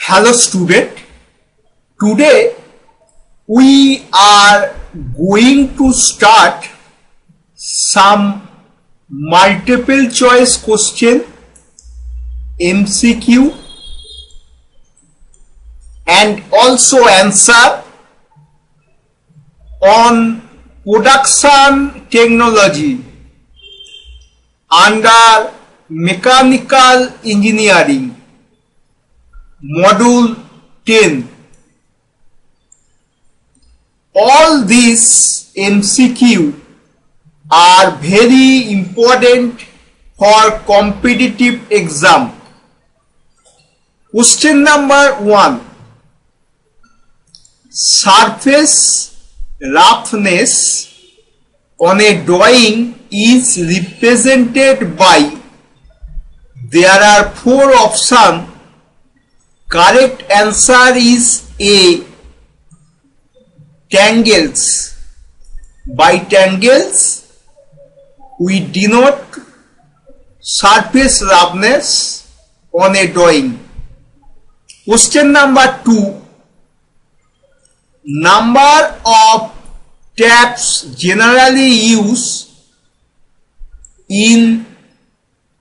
Hello student, today we are going to start some multiple choice question MCQ and also answer on production technology under mechanical engineering. Module 10. All these MCQ are very important for competitive exam. Question number 1. Surface roughness on a drawing is represented by. There are 4 options. Correct answer is A. Tangles. By tangles we denote surface roughness on a drawing. Question number 2. Number of taps generally used in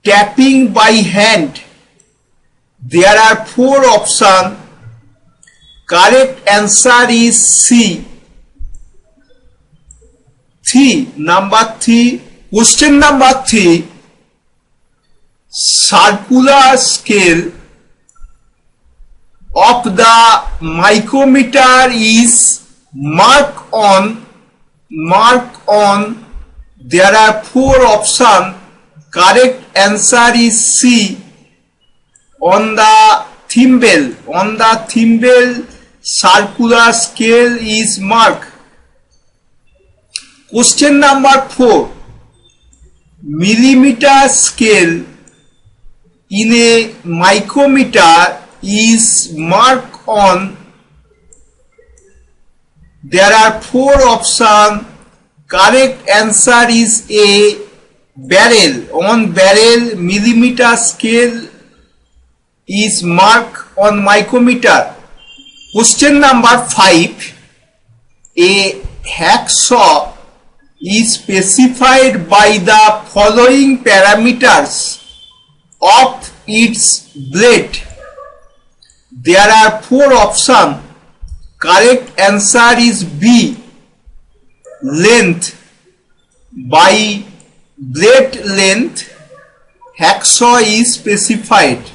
tapping by hand. There are 4 options. Correct answer is C. 3. Number 3. Question number 3. Circular scale of the micrometer is marked on. There are 4 options. Correct answer is C. On the thimble, circular scale is marked. Question number 4. Millimeter scale in a micrometer is marked on. There are 4 options. Correct answer is A. Barrel. On barrel, millimeter scale is marked on micrometer. Question number 5. A hacksaw is specified by the following parameters of its blade. There are 4 options. Correct answer is B. Length. By blade length, hacksaw is specified.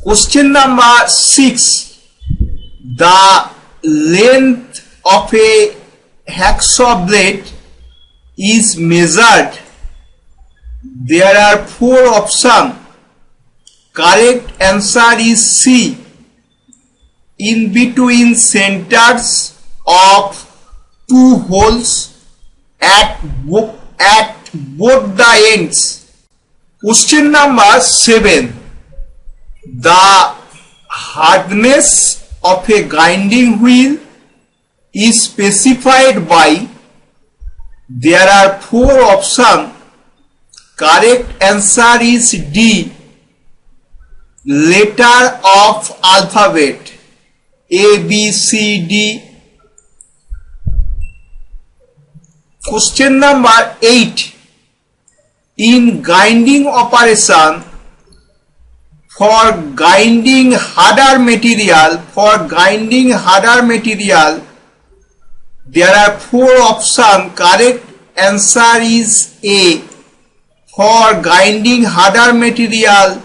Question number 6. The length of a hacksaw blade is measured. There are 4 options. Correct answer is C. In between centers of 2 holes at both the ends. Question number 7. The hardness of a grinding wheel is specified by. There are 4 options. Correct answer is D. Letter of alphabet A, B, C, D. Question number 8. In grinding operation, for grinding harder material, there are 4 options. Correct answer is A. For grinding harder material,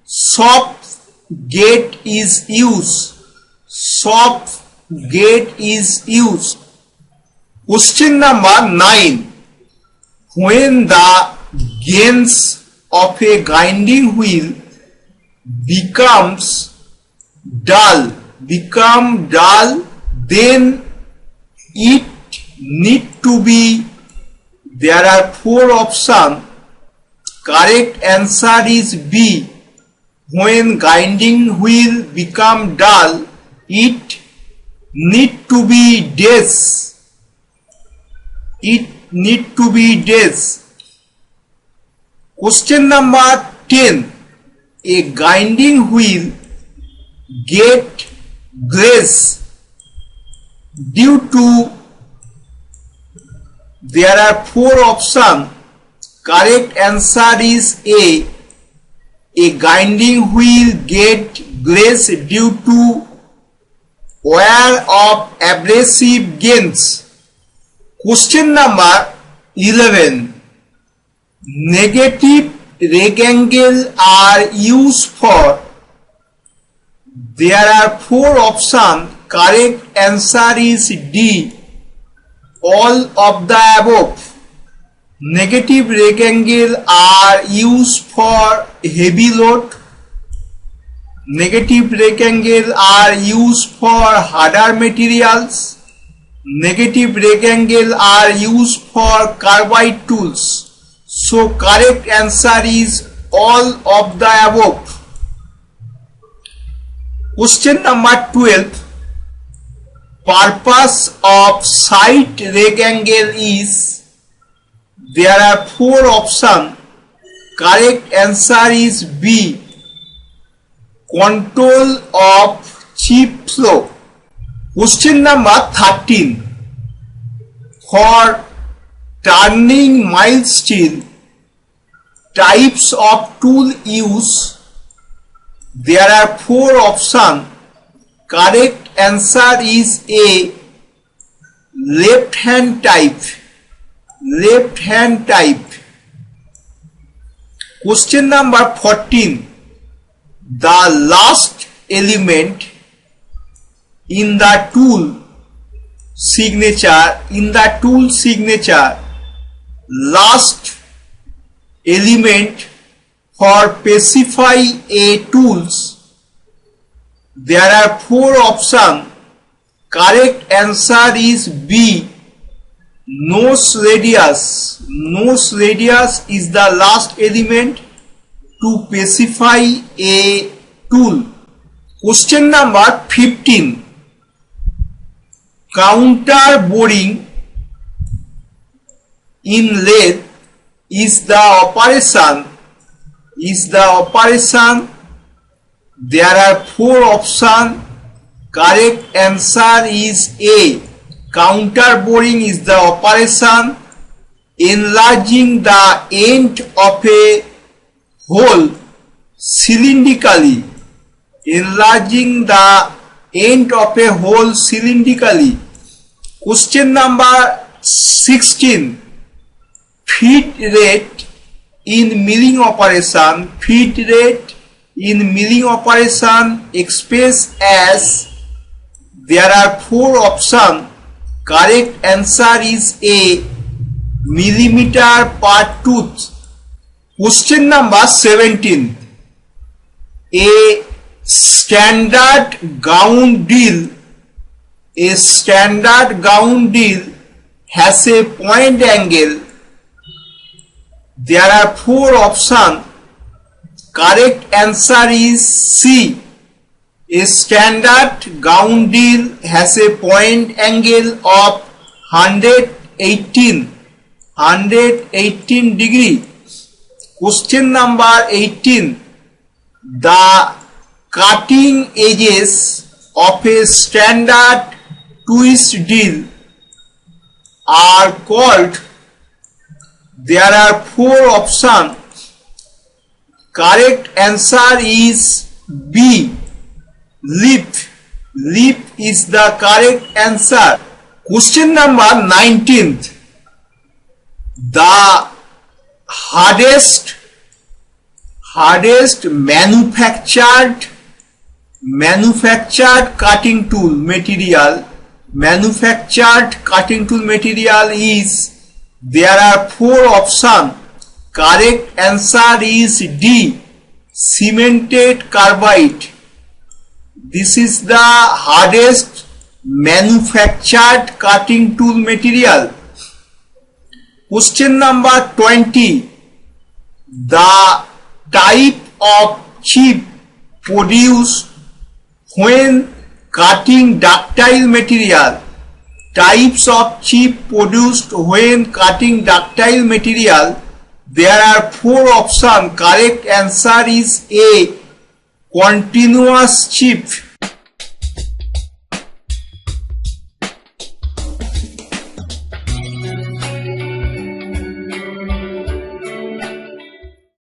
soft gate is used. Question number 9. When the gains of a grinding wheel becomes dull, then it need to be. There are 4 options. Correct answer is B. When grinding wheel become dull, it need to be days. Question number 10. A grinding wheel get grace due to, there are 4 options. Correct answer is A. A grinding wheel get grace due to wear of abrasive gains. Question number 11. Negative rectangle are used for, there are 4 options. Correct answer is D. All of the above. Negative rectangle are used for heavy load. Negative rectangle are used for harder materials. Negative rectangle are used for carbide tools. So correct answer is all of the above. Question number 12. Purpose of side rectangle is, there are 4 options. Correct answer is B. Control of chip flow. Question number 13. For turning mild steel, types of tool use, there are 4 options. Correct answer is A. Left hand type. Left hand type. Question number 14. The last element in the tool signature, last element for specify a tools, there are 4 options. Correct answer is B. Nose radius. Nose radius is the last element to specify a tool. Question number 15. Counter boring in lathe is the operation. There are 4 options. Correct answer is A. Counter boring is the operation enlarging the end of a hole cylindrically. Enlarging the end of a hole cylindrically. Question number 16. Feed rate in milling operation. Feed rate in milling operation expressed as, there are 4 options. Correct answer is A. Millimeter per tooth. Question number 17. A standard gown deal. A standard gown deal has a point angle. There are 4 options. Correct answer is C. A standard gown deal has a point angle of 118 degree. Question number 18. The cutting edges of a standard twist deal are called, there are 4 options. Correct answer is B. Lip. Lip is the correct answer. Question number 19. The hardest manufactured cutting tool material is, there are 4 options. Correct answer is D. Cemented carbide. This is the hardest manufactured cutting tool material. Question number 20. The type of chip produced when cutting ductile material. Types of chip produced when cutting ductile material. There are 4 options. Correct answer is A. continuous shift